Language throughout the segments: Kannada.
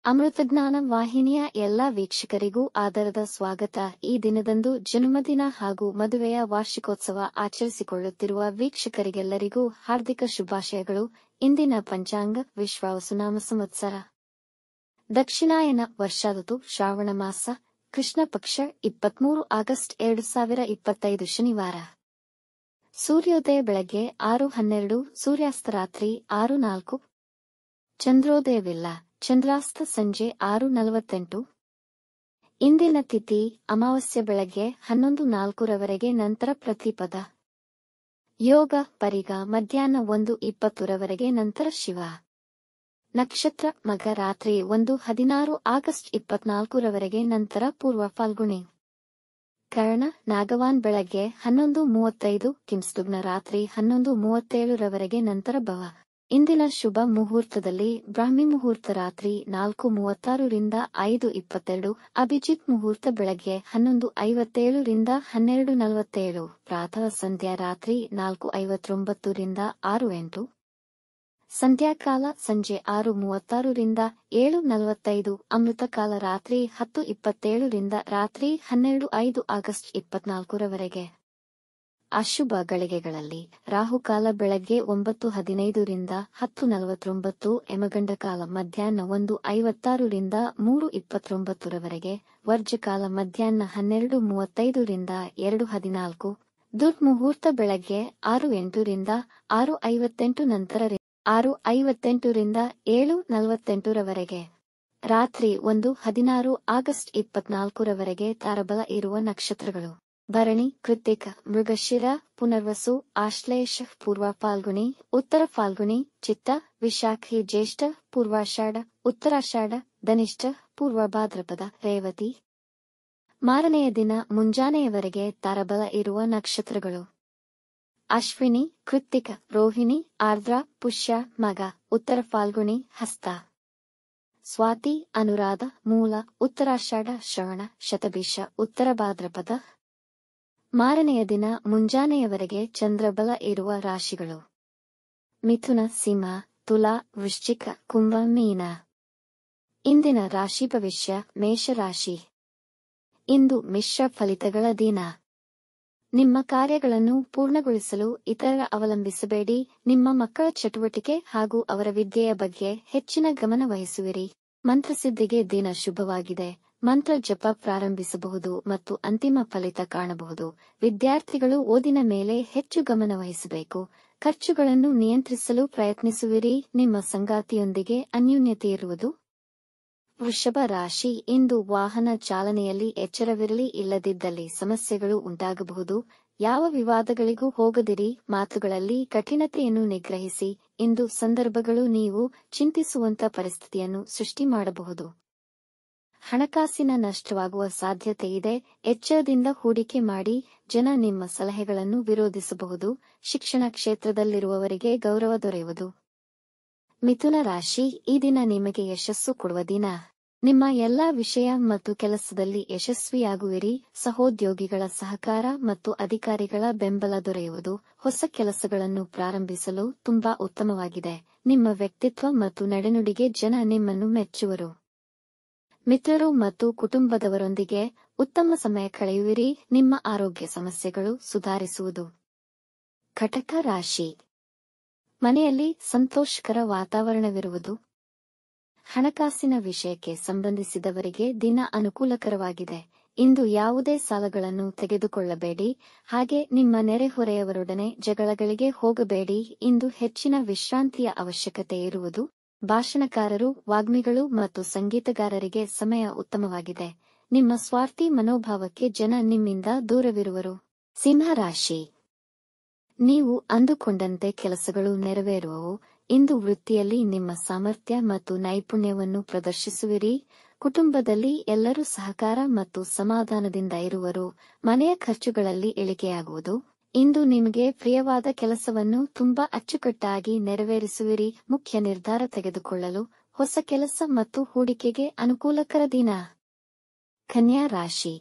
ಅಮೃತಜ್ಞಾನ ವಾಹಿನಿಯ ಎಲ್ಲಾ ವೀಕ್ಷಕರಿಗೂ ಆದರದ ಸ್ವಾಗತ. ಈ ದಿನದಂದು ಜನ್ಮದಿನ ಹಾಗೂ ಮದುವೆಯ ವಾರ್ಷಿಕೋತ್ಸವ ಆಚರಿಸಿಕೊಳ್ಳುತ್ತಿರುವ ವೀಕ್ಷಕರಿಗೆಲ್ಲರಿಗೂ ಹಾರ್ದಿಕ ಶುಭಾಶಯಗಳು. ಇಂದಿನ ಪಂಚಾಂಗ ವಿಶ್ವಾವಸುನಾಮ ಸಂವತ್ಸರ ದಕ್ಷಿಣಾಯನ ವರ್ಷಋತು ಶ್ರಾವಣ ಮಾಸ ಕೃಷ್ಣ ಪಕ್ಷ 23 ಆಗಸ್ಟ್ 2025 ಶನಿವಾರ. ಸೂರ್ಯೋದಯ ಬೆಳಗ್ಗೆ 6:12, ಸೂರ್ಯಾಸ್ತ ರಾತ್ರಿ 6:04. ಚಂದ್ರೋದಯವಿಲ್ಲ. ಚಂದ್ರಾಸ್ತ ಸಂಜೆ 6:48. ಇಂದಿನ ತಿಥಿ ಅಮಾವಾಸ್ಯೆ ಬೆಳಗ್ಗೆ 11:04 ರವರೆಗೆ, ನಂತರ ಪ್ರತಿಪದ. ಯೋಗ ಪರಿಗ ಮಧ್ಯಾಹ್ನ 1:20 ರವರೆಗೆ, ನಂತರ ಶಿವ. ನಕ್ಷತ್ರ ಮಗ ರಾತ್ರಿ 1:16 ಆಗಸ್ಟ್ 24 ರವರೆಗೆ, ನಂತರ ಪೂರ್ವ ಫಾಲ್ಗುಣಿ. ಕರ್ಣ ನಾಗವಾನ್ ಬೆಳಗ್ಗೆ 11:35, ಕಿಂಸುಗ್ನ ರಾತ್ರಿ 11:37 ರವರೆಗೆ, ನಂತರ ಭವ. ಇಂದಿನ ಶುಭ ಮುಹೂರ್ತದಲ್ಲಿ ಬ್ರಾಹ್ಮಿ ಮುಹೂರ್ತ ರಾತ್ರಿ 4:36 ರಿಂದ 5:22, ಅಭಿಜಿತ್ ಮುಹೂರ್ತ ಬೆಳಗ್ಗೆ 11:57 ರಿಂದ 12:47, ಪ್ರಾತಃ ಸಂಧ್ಯಾ ರಾತ್ರಿ 4:59 ರಿಂದ 6:08, ಸಂಧ್ಯಾಕಾಲ ಸಂಜೆ 6:36 ರಿಂದ 7:45, ಅಮೃತಕಾಲ ರಾತ್ರಿ 10:27 ರಿಂದ ರಾತ್ರಿ 12:05 ಆಗಸ್ಟ್ 24 ರವರೆಗೆ. ಅಶುಭ ಗಳಿಗೆಗಳಲ್ಲಿ ರಾಹುಕಾಲ ಬೆಳಗ್ಗೆ 9:15 ರಿಂದ 10:49, ಯಮಗಂಡಕಾಲ ಮಧ್ಯಾಹ್ನ 1:56 ರಿಂದ 3:29 ರವರೆಗೆ, ವರ್ಜಕಾಲ ಮಧ್ಯಾಹ್ನ 12:35 ರಿಂದ 2:14, ದುರ್ಮುಹೂರ್ತ ಬೆಳಗ್ಗೆ 6:08 ರಿಂದ 6:58, ನಂತರ 6:58 ರಿಂದ 7:48 ರವರೆಗೆ. ರಾತ್ರಿ 1:16 ಆಗಸ್ಟ್ 24 ರವರೆಗೆ. ತಾರಬಲ ಇರುವ ನಕ್ಷತ್ರಗಳು: ಭರಣಿ, ಕೃತ್ತಿಕ, ಮೃಗಶಿರ, ಪುನರ್ವಸು, ಆಶ್ಲೇಷ, ಪೂರ್ವ ಫಾಲ್ಗುಣಿ, ಉತ್ತರ ಫಾಲ್ಗುಣಿ, ಚಿತ್ತ, ವಿಶಾಖಿ, ಜ್ಯೇಷ್ಠ, ಪೂರ್ವಾಷಾಢ, ಉತ್ತರಾಷಾಢ, ಧನಿಷ್ಠ, ಪೂರ್ವ ಭಾದ್ರಪದ, ರೇವತಿ. ಮಾರನೆಯ ದಿನ ಮುಂಜಾನೆಯವರೆಗೆ ತಾರಬಲ ಇರುವ ನಕ್ಷತ್ರಗಳು: ಅಶ್ವಿನಿ, ಕೃತ್ತಿಕ, ರೋಹಿಣಿ, ಆರ್ದ್ರ, ಪುಷ್ಯ, ಮಗ, ಉತ್ತರ ಫಾಲ್ಗುಣಿ, ಹಸ್ತ. ಸ್ವಾತಿ, ಅನುರಾಧ, ಮೂಲ, ಉತ್ತರಾಷಾಢ, ಶ್ರವಣ, ಶತಭಿಷ, ಉತ್ತರ ಭಾದ್ರಪದ. ಮಾರನೆಯ ದಿನ ಮುಂಜಾನೆಯವರೆಗೆ ಚಂದ್ರಬಲ ಇರುವ ರಾಶಿಗಳು: ಮಿಥುನ, ಸಿಂಹ, ತುಲಾ, ವೃಶ್ಚಿಕ, ಕುಂಭ, ಮೀನ. ಇಂದಿನ ರಾಶಿ ಭವಿಷ್ಯ: ಮೇಷರಾಶಿ. ಇಂದು ಮಿಶ್ರ ಫಲಿತಗಳ ದಿನ. ನಿಮ್ಮ ಕಾರ್ಯಗಳನ್ನು ಪೂರ್ಣಗೊಳಿಸಲು ಇತರರ ಅವಲಂಬಿಸಬೇಡಿ. ನಿಮ್ಮ ಮಕ್ಕಳ ಚಟುವಟಿಕೆ ಹಾಗೂ ಅವರ ವಿದ್ಯೆಯ ಬಗ್ಗೆ ಹೆಚ್ಚಿನ ಗಮನ ವಹಿಸುವಿರಿ. ಮಂತ್ರಸಿದ್ಧಿಗೆ ದಿನ ಶುಭವಾಗಿದೆ. ಮಂತ್ರ ಜಪ ಪ್ರಾರಂಭಿಸಬಹುದು ಮತ್ತು ಅಂತಿಮ ಫಲಿತ ಕಾಣಬಹುದು. ವಿದ್ಯಾರ್ಥಿಗಳು ಓದಿನ ಮೇಲೆ ಹೆಚ್ಚು ಗಮನ ವಹಿಸಬೇಕು. ಖರ್ಚುಗಳನ್ನು ನಿಯಂತ್ರಿಸಲು ಪ್ರಯತ್ನಿಸುವಿರಿ. ನಿಮ್ಮ ಸಂಗಾತಿಯೊಂದಿಗೆ ಅನ್ಯೋನ್ಯತೆ ಇರುವುದು. ವೃಷಭ ರಾಶಿ. ಇಂದು ವಾಹನ ಚಾಲನೆಯಲ್ಲಿ ಎಚ್ಚರವಿರಲಿ, ಇಲ್ಲದಿದ್ದಲ್ಲಿ ಸಮಸ್ಯೆಗಳು ಉಂಟಾಗಬಹುದು. ಯಾವ ವಿವಾದಗಳಿಗೂ ಹೋಗದಿರಿ. ಮಾತುಗಳಲ್ಲಿ ಕಠಿಣತೆಯನ್ನು ನಿಗ್ರಹಿಸಿ. ಇಂದು ಸಂದರ್ಭಗಳು ನೀವು ಚಿಂತಿಸುವಂತ ಪರಿಸ್ಥಿತಿಯನ್ನು ಸೃಷ್ಟಿ ಮಾಡಬಹುದು. ಹಣಕಾಸಿನ ನಷ್ಟವಾಗುವ ಸಾಧ್ಯತೆಯಿದೆ. ಎಚ್ಚರದಿಂದ ಹೂಡಿಕೆ ಮಾಡಿ. ಜನ ನಿಮ್ಮ ಸಲಹೆಗಳನ್ನು ವಿರೋಧಿಸಬಹುದು. ಶಿಕ್ಷಣ ಕ್ಷೇತ್ರದಲ್ಲಿರುವವರಿಗೆ ಗೌರವ ದೊರೆಯುವುದು. ಮಿಥುನ ರಾಶಿ. ಈ ದಿನ ನಿಮಗೆ ಯಶಸ್ಸು ಕೊಡುವ ದಿನ. ನಿಮ್ಮ ಎಲ್ಲಾ ವಿಷಯ ಮತ್ತು ಕೆಲಸದಲ್ಲಿ ಯಶಸ್ವಿಯಾಗುವಿರಿ. ಸಹೋದ್ಯೋಗಿಗಳ ಸಹಕಾರ ಮತ್ತು ಅಧಿಕಾರಿಗಳ ಬೆಂಬಲ ದೊರೆಯುವುದು. ಹೊಸ ಕೆಲಸಗಳನ್ನು ಪ್ರಾರಂಭಿಸಲು ತುಂಬಾ ಉತ್ತಮವಾಗಿದೆ. ನಿಮ್ಮ ವ್ಯಕ್ತಿತ್ವ ಮತ್ತು ನಡೆನುಡಿಗೆ ಜನ ನಿಮ್ಮನ್ನು ಮೆಚ್ಚುವರು. ಮಿತ್ರರು ಮತ್ತು ಕುಟುಂಬದವರೊಂದಿಗೆ ಉತ್ತಮ ಸಮಯ ಕಳೆಯುವಿರಿ. ನಿಮ್ಮ ಆರೋಗ್ಯ ಸಮಸ್ಯೆಗಳು ಸುಧಾರಿಸುವುದು. ಕಟಕ ರಾಶಿ. ಮನೆಯಲ್ಲಿ ಸಂತೋಷಕರ ವಾತಾವರಣವಿರುವುದು. ಹಣಕಾಸಿನ ವಿಷಯಕ್ಕೆ ಸಂಬಂಧಿಸಿದವರಿಗೆ ದಿನ ಅನುಕೂಲಕರವಾಗಿದೆ. ಇಂದು ಯಾವುದೇ ಸಾಲಗಳನ್ನು ತೆಗೆದುಕೊಳ್ಳಬೇಡಿ. ಹಾಗೆ ನಿಮ್ಮ ನೆರೆಹೊರೆಯವರೊಡನೆ ಜಗಳಗಳಿಗೆ ಹೋಗಬೇಡಿ. ಇಂದು ಹೆಚ್ಚಿನ ವಿಶ್ರಾಂತಿಯ ಅವಶ್ಯಕತೆ ಇರುವುದು. ಭಾಷಣಕಾರರು, ವಾಗ್ಮಿಗಳು ಮತ್ತು ಸಂಗೀತಗಾರರಿಗೆ ಸಮಯ ಉತ್ತಮವಾಗಿದೆ. ನಿಮ್ಮ ಸ್ವಾರ್ಥಿ ಮನೋಭಾವಕ್ಕೆ ಜನ ನಿಮ್ಮಿಂದ ದೂರವಿರುವರು. ಸಿಂಹರಾಶಿ. ನೀವು ಅಂದುಕೊಂಡಂತೆ ಕೆಲಸಗಳು ನೆರವೇರುವವು. ಇಂದು ವೃತ್ತಿಯಲ್ಲಿ ನಿಮ್ಮ ಸಾಮರ್ಥ್ಯ ಮತ್ತು ನೈಪುಣ್ಯವನ್ನು ಪ್ರದರ್ಶಿಸುವಿರಿ. ಕುಟುಂಬದಲ್ಲಿ ಎಲ್ಲರೂ ಸಹಕಾರ ಮತ್ತು ಸಮಾಧಾನದಿಂದ ಇರುವರು. ಮನೆಯ ಖರ್ಚುಗಳಲ್ಲಿ ಇಳಿಕೆಯಾಗುವುದು. ಇಂದು ನಿಮಗೆ ಪ್ರಿಯವಾದ ಕೆಲಸವನ್ನು ತುಂಬಾ ಅಚ್ಚುಕಟ್ಟಾಗಿ ನೆರವೇರಿಸುವಿರಿ. ಮುಖ್ಯ ನಿರ್ಧಾರ ತೆಗೆದುಕೊಳ್ಳಲು ಹೊಸ ಕೆಲಸ ಮತ್ತು ಹೂಡಿಕೆಗೆ ಅನುಕೂಲಕರ ದಿನ. ಕನ್ಯಾ ರಾಶಿ.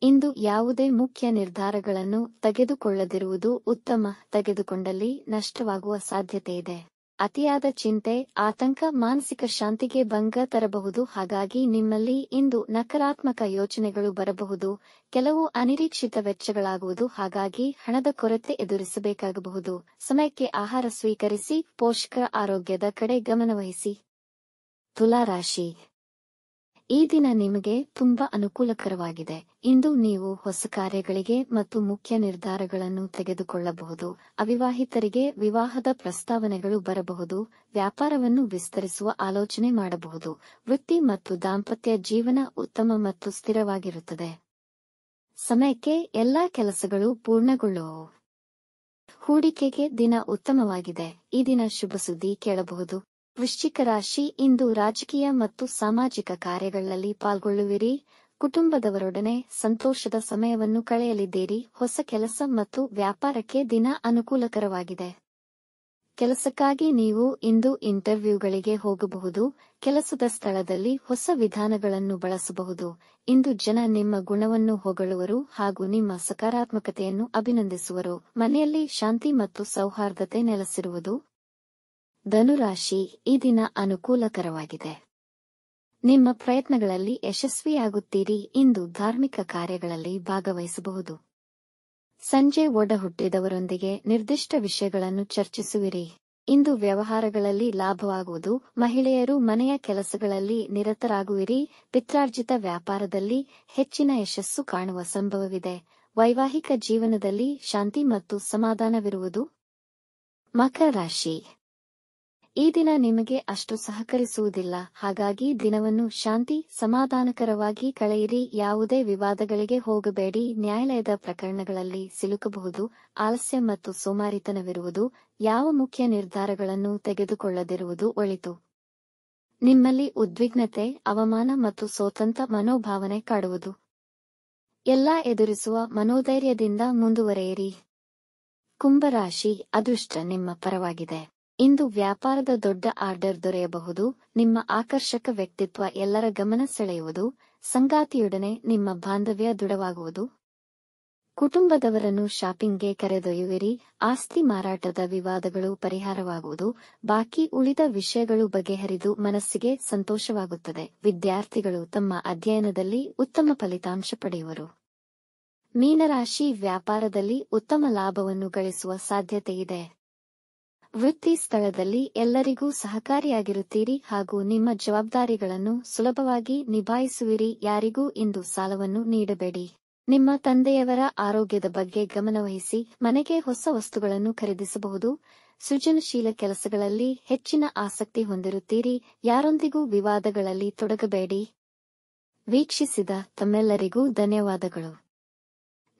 ಇಂದು ಯಾವುದೇ ಮುಖ್ಯ ನಿರ್ಧಾರಗಳನ್ನು ತೆಗೆದುಕೊಳ್ಳದಿರುವುದು ಉತ್ತಮ. ತೆಗೆದುಕೊಂಡಲ್ಲಿ ನಷ್ಟವಾಗುವ ಸಾಧ್ಯತೆಯಿದೆ. ಅತಿಯಾದ ಚಿಂತೆ, ಆತಂಕ ಮಾನಸಿಕ ಶಾಂತಿಗೆ ಭಂಗ ತರಬಹುದು. ಹಾಗಾಗಿ ನಿಮ್ಮಲ್ಲಿ ಇಂದು ನಕಾರಾತ್ಮಕ ಯೋಚನೆಗಳು ಬರಬಹುದು. ಕೆಲವು ಅನಿರೀಕ್ಷಿತ ವೆಚ್ಚಗಳಾಗುವುದು. ಹಾಗಾಗಿ ಹಣದ ಕೊರತೆ ಎದುರಿಸಬೇಕಾಗಬಹುದು. ಸಮಯಕ್ಕೆ ಆಹಾರ ಸ್ವೀಕರಿಸಿ, ಪೋಷಕರ ಆರೋಗ್ಯದ ಕಡೆ ಗಮನವಹಿಸಿ. ತುಲಾ ರಾಶಿ. ಈ ದಿನ ನಿಮಗೆ ತುಂಬಾ ಅನುಕೂಲಕರವಾಗಿದೆ. ಇಂದು ನೀವು ಹೊಸ ಕಾರ್ಯಗಳಿಗೆ ಮತ್ತು ಮುಖ್ಯ ನಿರ್ಧಾರಗಳನ್ನು ತೆಗೆದುಕೊಳ್ಳಬಹುದು. ಅವಿವಾಹಿತರಿಗೆ ವಿವಾಹದ ಪ್ರಸ್ತಾವನೆಗಳು ಬರಬಹುದು. ವ್ಯಾಪಾರವನ್ನು ವಿಸ್ತರಿಸುವ ಆಲೋಚನೆ ಮಾಡಬಹುದು. ವೃತ್ತಿ ಮತ್ತು ದಾಂಪತ್ಯ ಜೀವನ ಉತ್ತಮ ಮತ್ತು ಸ್ಥಿರವಾಗಿರುತ್ತದೆ. ಸಮಯಕ್ಕೆ ಎಲ್ಲಾ ಕೆಲಸಗಳು ಪೂರ್ಣಗೊಳ್ಳುವವು. ಹೂಡಿಕೆಗೆ ದಿನ ಉತ್ತಮವಾಗಿದೆ. ಈ ದಿನ ಶುಭ ಸುದ್ದಿ ಕೇಳಬಹುದು. ವೃಶ್ಚಿಕ ರಾಶಿ. ಇಂದು ರಾಜಕೀಯ ಮತ್ತು ಸಾಮಾಜಿಕ ಕಾರ್ಯಗಳಲ್ಲಿ ಪಾಲ್ಗೊಳ್ಳುವಿರಿ. ಕುಟುಂಬದವರೊಡನೆ ಸಂತೋಷದ ಸಮಯವನ್ನು ಕಳೆಯಲಿದ್ದೀರಿ. ಹೊಸ ಕೆಲಸ ಮತ್ತು ವ್ಯಾಪಾರಕ್ಕೆ ದಿನ ಅನುಕೂಲಕರವಾಗಿದೆ. ಕೆಲಸಕ್ಕಾಗಿ ನೀವು ಇಂದು ಇಂಟರ್ವ್ಯೂಗಳಿಗೆ ಹೋಗಬಹುದು. ಕೆಲಸದ ಸ್ಥಳದಲ್ಲಿ ಹೊಸ ವಿಧಾನಗಳನ್ನು ಬಳಸಬಹುದು. ಇಂದು ಜನ ನಿಮ್ಮ ಗುಣವನ್ನು ಹೊಗಳುವರು ಹಾಗೂ ನಿಮ್ಮ ಸಕಾರಾತ್ಮಕತೆಯನ್ನು ಅಭಿನಂದಿಸುವರು. ಮನೆಯಲ್ಲಿ ಶಾಂತಿ ಮತ್ತು ಸೌಹಾರ್ದತೆ ನೆಲೆಸಿರುವುದು. ಧನುರಾಶಿ. ಈ ದಿನ ಅನುಕೂಲಕರವಾಗಿದೆ. ನಿಮ್ಮ ಪ್ರಯತ್ನಗಳಲ್ಲಿ ಯಶಸ್ವಿಯಾಗುತ್ತೀರಿ. ಇಂದು ಧಾರ್ಮಿಕ ಕಾರ್ಯಗಳಲ್ಲಿ ಭಾಗವಹಿಸಬಹುದು. ಸಂಜೆ ಒಡಹುಟ್ಟಿದವರೊಂದಿಗೆ ನಿರ್ದಿಷ್ಟ ವಿಷಯಗಳನ್ನು ಚರ್ಚಿಸುವಿರಿ. ಇಂದು ವ್ಯವಹಾರಗಳಲ್ಲಿ ಲಾಭವಾಗುವುದು. ಮಹಿಳೆಯರು ಮನೆಯ ಕೆಲಸಗಳಲ್ಲಿ ನಿರತರಾಗುವಿರಿ. ಪಿತ್ರಾರ್ಜಿತ ವ್ಯಾಪಾರದಲ್ಲಿ ಹೆಚ್ಚಿನ ಯಶಸ್ಸು ಕಾಣುವ ಸಂಭವವಿದೆ. ವೈವಾಹಿಕ ಜೀವನದಲ್ಲಿ ಶಾಂತಿ ಮತ್ತು ಸಮಾಧಾನವಿರುವುದು. ಮಕರ ರಾಶಿ. ಈ ದಿನ ನಿಮಗೆ ಅಷ್ಟು ಸಹಕರಿಸುವುದಿಲ್ಲ. ಹಾಗಾಗಿ ದಿನವನ್ನು ಶಾಂತಿ ಸಮಾಧಾನಕರವಾಗಿ ಕಳೆಯಿರಿ. ಯಾವುದೇ ವಿವಾದಗಳಿಗೆ ಹೋಗಬೇಡಿ. ನ್ಯಾಯಾಲಯದ ಪ್ರಕರಣಗಳಲ್ಲಿ ಸಿಲುಕಬಹುದು. ಆಲಸ್ಯ ಮತ್ತು ಸೋಮಾರಿತನವಿರುವುದು. ಯಾವ ಮುಖ್ಯ ನಿರ್ಧಾರಗಳನ್ನು ತೆಗೆದುಕೊಳ್ಳದಿರುವುದು ಒಳಿತು. ನಿಮ್ಮಲ್ಲಿ ಉದ್ವಿಗ್ನತೆ, ಅವಮಾನ ಮತ್ತು ಸೋತಂತ ಮನೋಭಾವನೆ ಕಾಡುವುದು. ಎಲ್ಲಾ ಎದುರಿಸುವ ಮನೋಧೈರ್ಯದಿಂದ ಮುಂದುವರೆಯಿರಿ. ಕುಂಭರಾಶಿ. ಅದೃಷ್ಟ ನಿಮ್ಮ ಪರವಾಗಿದೆ. ಇಂದು ವ್ಯಾಪಾರದ ದೊಡ್ಡ ಆರ್ಡರ್ ದೊರೆಯಬಹುದು. ನಿಮ್ಮ ಆಕರ್ಷಕ ವ್ಯಕ್ತಿತ್ವ ಎಲ್ಲರ ಗಮನ ಸೆಳೆಯುವುದು. ಸಂಗಾತಿಯೊಡನೆ ನಿಮ್ಮ ಬಾಂಧವ್ಯ ದೃಢವಾಗುವುದು. ಕುಟುಂಬದವರನ್ನು ಶಾಪಿಂಗ್ಗೆ ಕರೆದೊಯ್ಯುವಿರಿ. ಆಸ್ತಿ ಮಾರಾಟದ ವಿವಾದಗಳು ಪರಿಹಾರವಾಗುವುದು. ಬಾಕಿ ಉಳಿದ ವಿಷಯಗಳು ಬಗೆಹರಿದು ಮನಸ್ಸಿಗೆ ಸಂತೋಷವಾಗುತ್ತದೆ. ವಿದ್ಯಾರ್ಥಿಗಳು ತಮ್ಮ ಅಧ್ಯಯನದಲ್ಲಿ ಉತ್ತಮ ಫಲಿತಾಂಶ ಪಡೆಯುವರು. ಮೀನರಾಶಿ. ವ್ಯಾಪಾರದಲ್ಲಿ ಉತ್ತಮ ಲಾಭವನ್ನು ಗಳಿಸುವ ಸಾಧ್ಯತೆಯಿದೆ. ವೃತ್ತಿ ಸ್ಥಳದಲ್ಲಿ ಎಲ್ಲರಿಗೂ ಸಹಕಾರಿಯಾಗಿರುತ್ತೀರಿ ಹಾಗೂ ನಿಮ್ಮ ಜವಾಬ್ದಾರಿಗಳನ್ನು ಸುಲಭವಾಗಿ ನಿಭಾಯಿಸುವಿರಿ. ಯಾರಿಗೂ ಇಂದು ಸಾಲವನ್ನು ನೀಡಬೇಡಿ. ನಿಮ್ಮ ತಂದೆಯವರ ಆರೋಗ್ಯದ ಬಗ್ಗೆ ಗಮನವಹಿಸಿ. ಮನೆಗೆ ಹೊಸ ವಸ್ತುಗಳನ್ನು ಖರೀದಿಸಬಹುದು. ಸೃಜನಶೀಲ ಕೆಲಸಗಳಲ್ಲಿ ಹೆಚ್ಚಿನ ಆಸಕ್ತಿ ಹೊಂದಿರುತ್ತೀರಿ. ಯಾರೊಂದಿಗೂ ವಿವಾದಗಳಲ್ಲಿ ತೊಡಗಬೇಡಿ. ವೀಕ್ಷಿಸಿದ ತಮ್ಮೆಲ್ಲರಿಗೂ ಧನ್ಯವಾದಗಳು.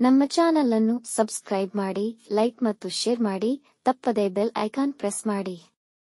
ನಮ್ಮ ಚಾನಲ್ ಅನ್ನು ಸಬ್ಸ್ಕ್ರೈಬ್ ಮಾಡಿ, ಲೈಕ್ ಮತ್ತು ಶೇರ್ ಮಾಡಿ. ತಪ್ಪದೇ ಬೆಲ್ ಐಕಾನ್ ಪ್ರೆಸ್ ಮಾಡಿ.